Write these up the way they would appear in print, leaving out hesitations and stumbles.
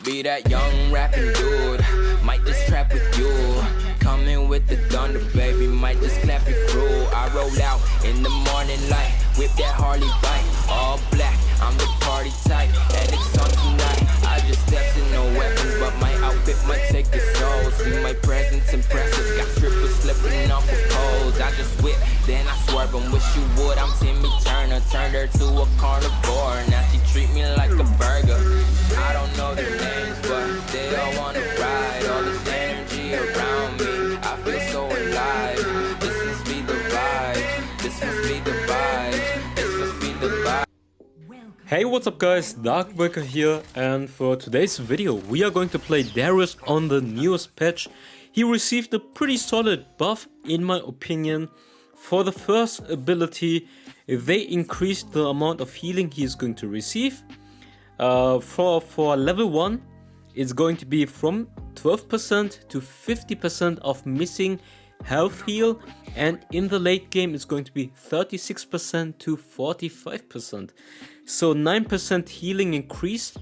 be that young rapping dude. Might just trap with you. Coming with the thunder, baby. Might just clap it through. I roll out in the morning light. Whip that Harley bike. All black, I'm the party type. And it's on tonight. I just stepped in no weapons, but my outfit might take the soul. See my presence impressive. Got strippers slipping off of poles. I just whip, then I swerve them. Wish you would, I'm Timmy Turner. Turned her to a carnivore. Now she treat me like a burger. I don't know their names, but they all wanna ride. All this energy around me, I feel so alive. This must be the vibe. This must be the vibe. This must be the vibe. Hey, what's up guys, Darkbreaker here, and for today's video we are going to play Darius on the newest patch. He received a pretty solid buff in my opinion. For the first ability, they increased the amount of healing he is going to receive. For level 1, it's going to be from 12% to 50% of missing health heal, and in the late game it's going to be 36% to 45%. So 9% healing increase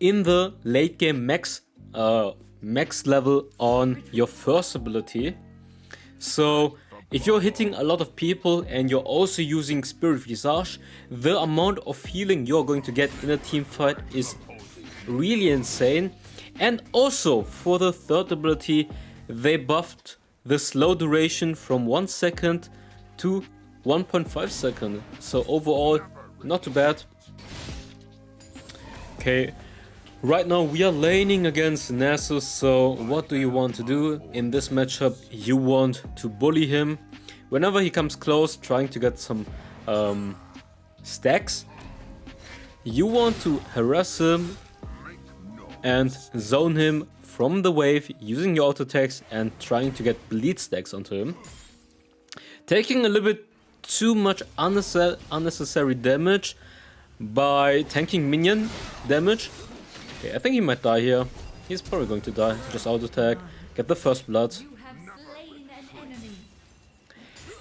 in the late game max level on your first ability. So if you're hitting a lot of people and you're also using Spirit Visage, the amount of healing you're going to get in a team fight is really insane. And also for the third ability, they buffed the slow duration from 1 second to 1.5 seconds. So overall, not too bad. Okay, right now we are laning against Nasus, so what do you want to do in this matchup? You want to bully him. Whenever he comes close, trying to get some stacks, you want to harass him and zone him from the wave using your auto attacks and trying to get bleed stacks onto him. Taking a little bit too much unnecessary damage by tanking minion damage. Okay, I think he might die here. He's probably going to die. Just auto attack, get the first blood.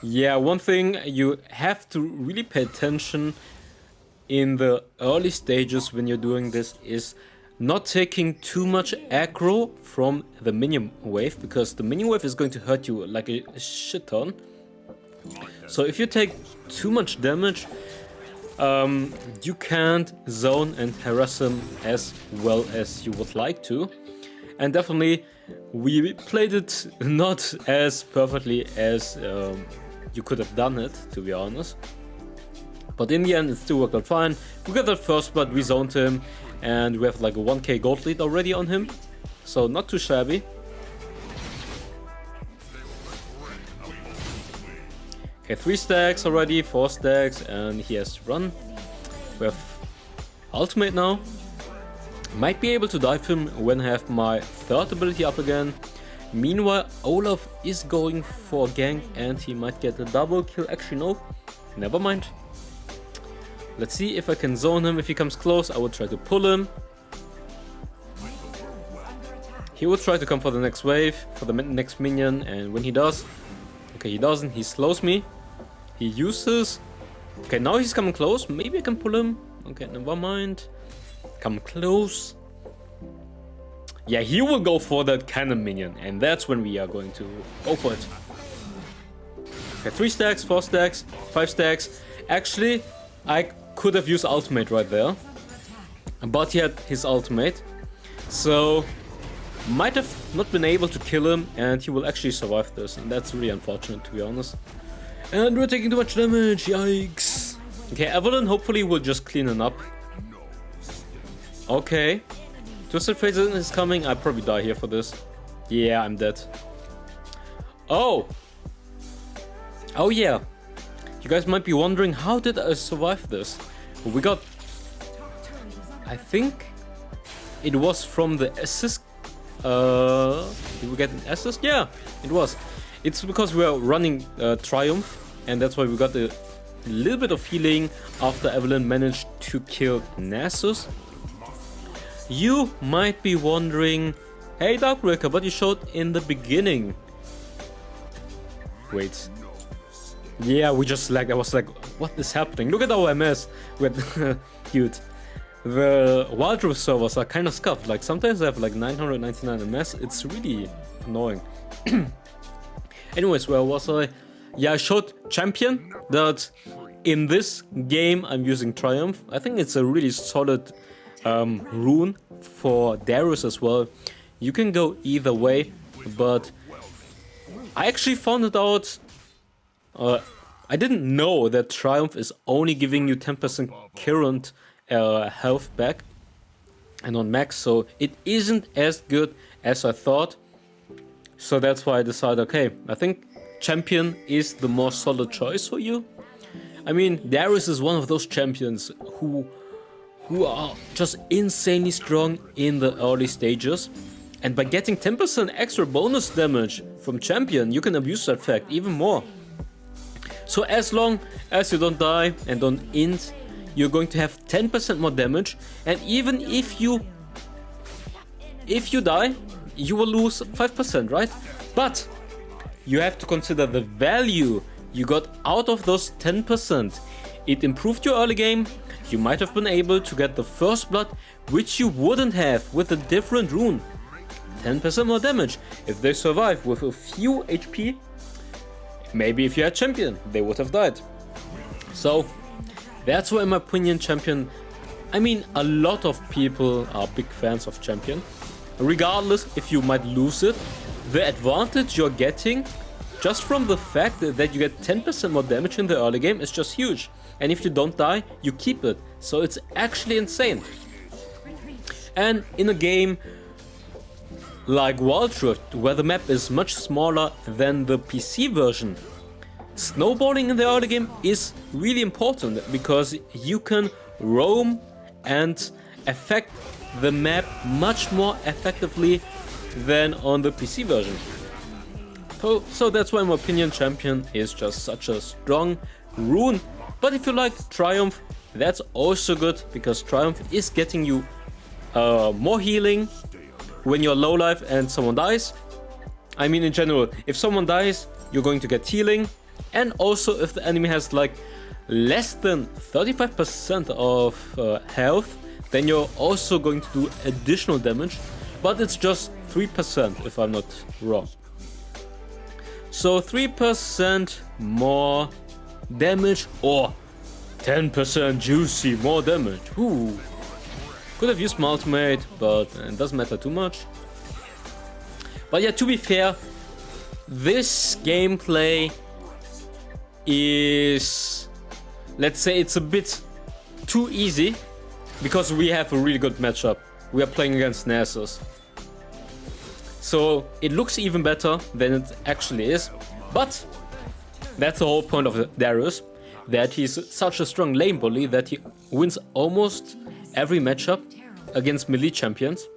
Yeah, one thing you have to really pay attention in the early stages when you're doing this is not taking too much aggro from the minion wave, because the minion wave is going to hurt you like a shit ton. So if you take too much damage, you can't zone and harass him as well as you would like to. And definitely we played it not as perfectly as you could have done it, to be honest. But in the end it still worked out fine. We got that first blood, we zoned him, and we have like a 1k gold lead already on him. So not too shabby. Okay, 3 stacks already, 4 stacks, and he has to run. We have ultimate now. Might be able to dive him when I have my third ability up again. Meanwhile, Olaf is going for a gank and he might get a double kill. Actually, no, never mind. Let's see if I can zone him. If he comes close, I will try to pull him. He will try to come for the next wave, for the next minion, and when he does... Okay, he doesn't, he slows me. He uses... Okay, now he's coming close. Maybe I can pull him. Okay, never mind. Come close. Yeah, he will go for that cannon minion, and that's when we are going to go for it. Okay, 3 stacks, 4 stacks, 5 stacks. Actually, I could have used ultimate right there, but he had his ultimate, so might have not been able to kill him, and he will actually survive this, and that's really unfortunate, to be honest. And we're taking too much damage, yikes. Okay, Evelyn hopefully will just clean it up. Okay, Twisted Fate is coming. I probably die here for this. Yeah, I'm dead. Oh yeah, you guys might be wondering, how did I survive this? We got, I think it was from the assist. Did we get an assist? Yeah, it was. It's because we are running Triumph, and that's why we got a little bit of healing after Evelyn managed to kill Nasus. You might be wondering, hey Darkbreaker, but you showed in the beginning. Wait. Yeah, we just lagged. I was like, what is happening? Look at our MS. Dude. the wildrift servers are kind of scuffed. Like sometimes I have like 999 MS. It's really annoying. Anyways, where was I? Yeah, I showed champion that in this game I'm using Triumph. I think it's a really solid rune for Darius as well. You can go either way, but I actually found it out. I didn't know that Triumph is only giving you 10% current health back and on max, so it isn't as good as I thought. So that's why I decided, okay, I think champion is the more solid choice for you. I mean, Darius is one of those champions who are just insanely strong in the early stages. And by getting 10% extra bonus damage from champion, you can abuse that fact even more. So as long as you don't die and don't int, you're going to have 10% more damage. And even if you die, you will lose 5%, right? But you have to consider the value you got out of those 10%. It improved your early game. You might have been able to get the first blood, which you wouldn't have with a different rune. 10% more damage. If they survive with a few HP, maybe if you had champion, they would have died. So that's why, in my opinion, champion, I mean, a lot of people are big fans of champion. Regardless if you might lose it, the advantage you're getting just from the fact that you get 10% more damage in the early game is just huge. And if you don't die, you keep it. So it's actually insane. And in a game like wildrift, where the map is much smaller than the PC version, snowballing in the early game is really important because you can roam and affect the map much more effectively than on the PC version. So that's why, in my opinion, champion is just such a strong rune. But if you like Triumph, that's also good because Triumph is getting you more healing when you're low life and someone dies. I mean, in general, if someone dies, you're going to get healing. And also, if the enemy has like less than 35% of health, then you're also going to do additional damage. But it's just 3% if I'm not wrong. So 3% more damage or 10% juicy more damage. Ooh. Could have used my ultimate, but it doesn't matter too much. But yeah, to be fair, this gameplay is, let's say, it's a bit too easy because we have a really good matchup. We are playing against Nasus. So it looks even better than it actually is. But that's the whole point of Darius, that he's such a strong lane bully that he wins almost every matchup against melee champions.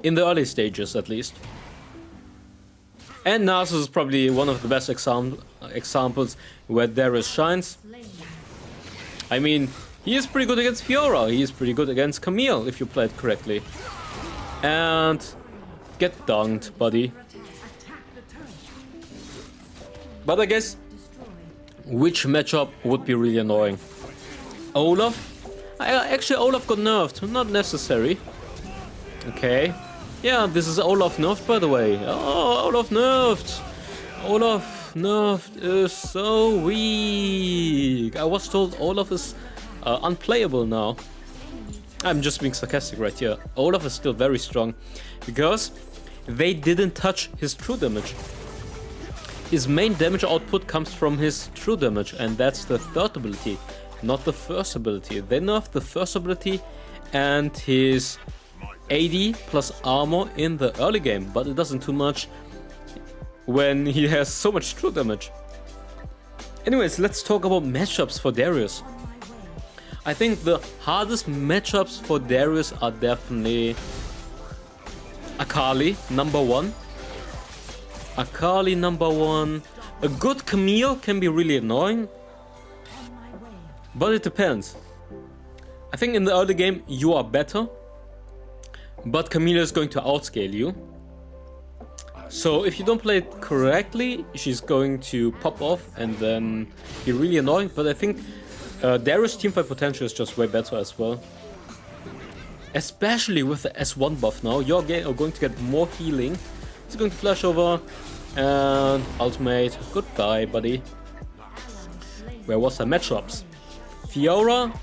In the early stages, at least. And Nasus is probably one of the best examples where Darius shines. I mean, he is pretty good against Fiora, he is pretty good against Camille if you play it correctly. And get dunked, buddy. But I guess, which matchup would be really annoying? Olaf? Actually, Olaf got nerfed, not necessary. Okay. Yeah, this is Olaf nerfed, by the way. Oh, Olaf nerfed! Olaf nerfed is so weak. I was told Olaf is unplayable now. I'm just being sarcastic right here. Olaf is still very strong because they didn't touch his true damage. His main damage output comes from his true damage, and that's the third ability, not the first ability. They nerfed the first ability and his AD plus armor in the early game, but it doesn't too much when he has so much true damage. Anyways, let's talk about matchups for Darius. I think the hardest matchups for Darius are definitely Akali, number one. Akali, number one. A good Camille can be really annoying, but it depends. I think in the early game you are better, but Camille is going to outscale you. So if you don't play it correctly, she's going to pop off and then be really annoying. But I think Darius' teamfight potential is just way better as well. Especially with the S1 buff now, you're going to get more healing. He's going to flash over and ultimate. Goodbye, buddy. Where was the matchups? Fiora,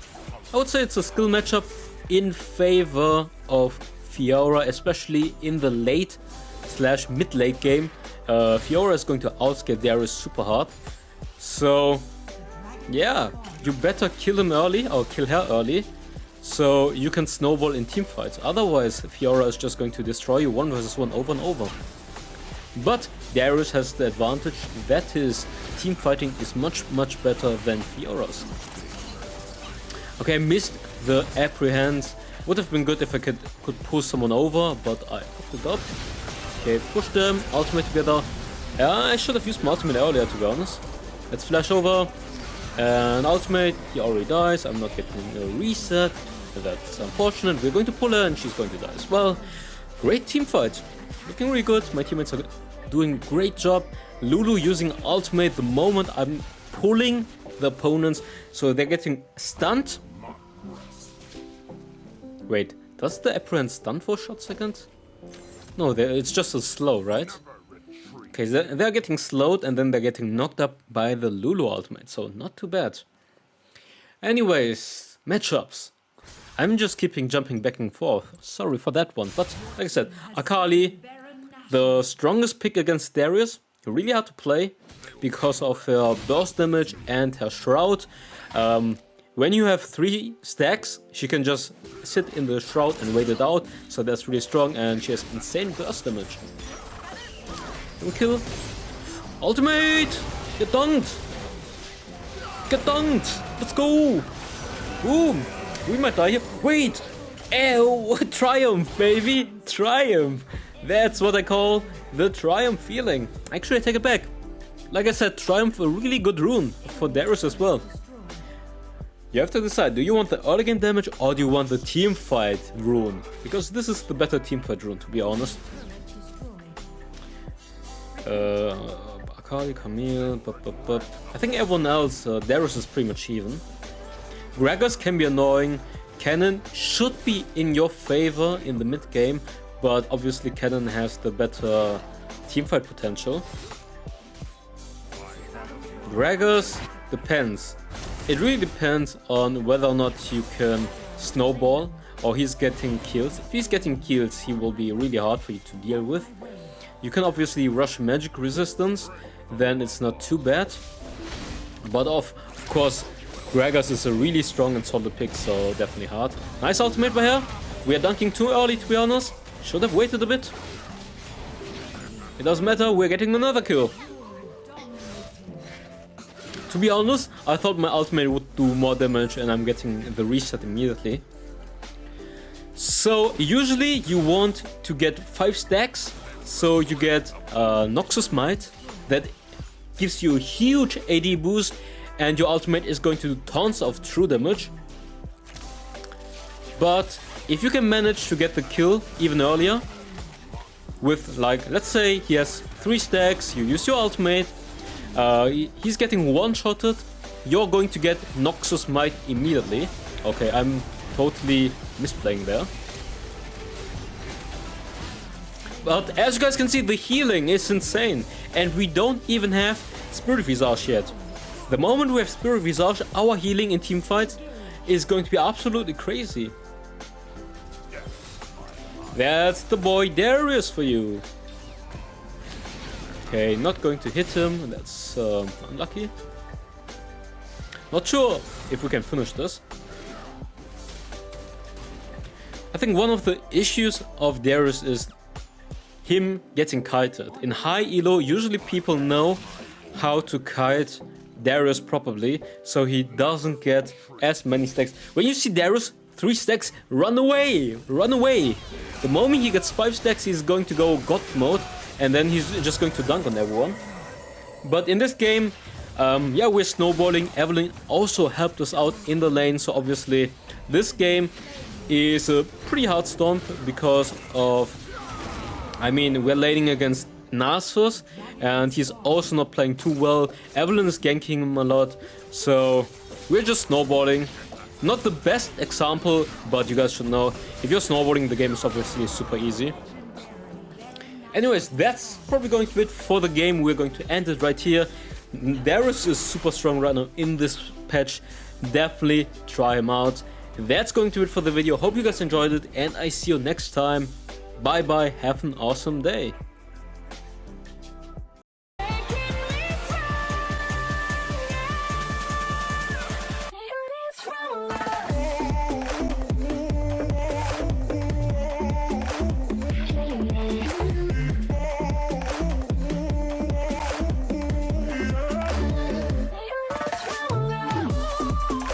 I would say it's a skill matchup in favor of Fiora, especially in the late / mid-late game. Fiora is going to outscale Darius super hard. So, yeah, you better kill him early or kill her early, so you can snowball in team fights. Otherwise, Fiora is just going to destroy you 1 versus 1 over and over. But Darius has the advantage that his team fighting is much better than Fiora's. Okay, I missed the apprehend. Would have been good if I could pull someone over, but I fucked it up. Okay, push them, ultimate together. I should have used my ultimate earlier, to be honest. Let's flash over. And ultimate, he already dies. I'm not getting a reset. That's unfortunate. We're going to pull her and she's going to die as well. Great team fight. Looking really good. My teammates are doing a great job. Lulu using ultimate the moment I'm pulling the opponents, so they're getting stunned. Wait, does the apprehend stun for a short second? No, it's just a slow, right? Okay, they're getting slowed and then they're getting knocked up by the Lulu ultimate, so not too bad. Anyways, matchups. I'm just keeping jumping back and forth. Sorry for that one, but like I said, Akali, the strongest pick against Darius. Really hard to play because of her burst damage and her shroud. When you have 3 stacks, she can just sit in the shroud and wait it out, so that's really strong, and she has insane burst damage. And kill. Ultimate! Get dunked! Get dunked! Let's go! Boom! We might die here. Wait! Ew! Triumph, baby! Triumph! That's what I call the Triumph feeling. Actually, I take it back. Like I said, Triumph a really good rune for Darius as well. You have to decide, do you want the early game damage or do you want the team fight rune? Because this is the better team fight rune, to be honest. Akali, Camille, I think everyone else, Darius is pretty much even. Gragas can be annoying. Cannon should be in your favor in the mid game, but obviously Cannon has the better teamfight potential. Gragas depends. It really depends on whether or not you can snowball or he's getting kills. If he's getting kills, he will be really hard for you to deal with. You can obviously rush magic resistance, then it's not too bad. But of course, Gragas is a really strong and solid pick, so definitely hard. Nice ultimate by her. We are dunking too early, to be honest. Should have waited a bit. It doesn't matter, we're getting another kill. To be honest, I thought my ultimate would do more damage and I'm getting the reset immediately. So usually you want to get 5 stacks, so you get Noxus Might that gives you a huge AD boost and your ultimate is going to do tons of true damage. But if you can manage to get the kill even earlier with, like, let's say he has 3 stacks, you use your ultimate, he's getting one-shotted, you're going to get Noxus Might immediately. Okay, I'm totally misplaying there. But as you guys can see, the healing is insane. And we don't even have Spirit Visage yet. The moment we have Spirit Visage, our healing in team fights is going to be absolutely crazy. That's the boy Darius for you. Okay, not going to hit him, that's unlucky. Not sure if we can finish this. I think one of the issues of Darius is him getting kited. In high elo, usually people know how to kite Darius properly, so he doesn't get as many stacks. When you see Darius 3 stacks, run away! Run away! The moment he gets 5 stacks, he's going to go God mode, and then he's just going to dunk on everyone. But in this game, yeah, we're snowballing. Evelyn also helped us out in the lane, so obviously this game is a pretty hard stomp because of, I mean, we're laning against Nasus, and he's also not playing too well. Evelyn is ganking him a lot, so we're just snowboarding. Not the best example, but you guys should know, if you're snowboarding, the game is obviously super easy. Anyways, that's probably going to be it for the game. We're going to end it right here. Darius is super strong right now in this patch. Definitely try him out. That's going to be it for the video. Hope you guys enjoyed it, and I see you next time. Bye bye, have an awesome day.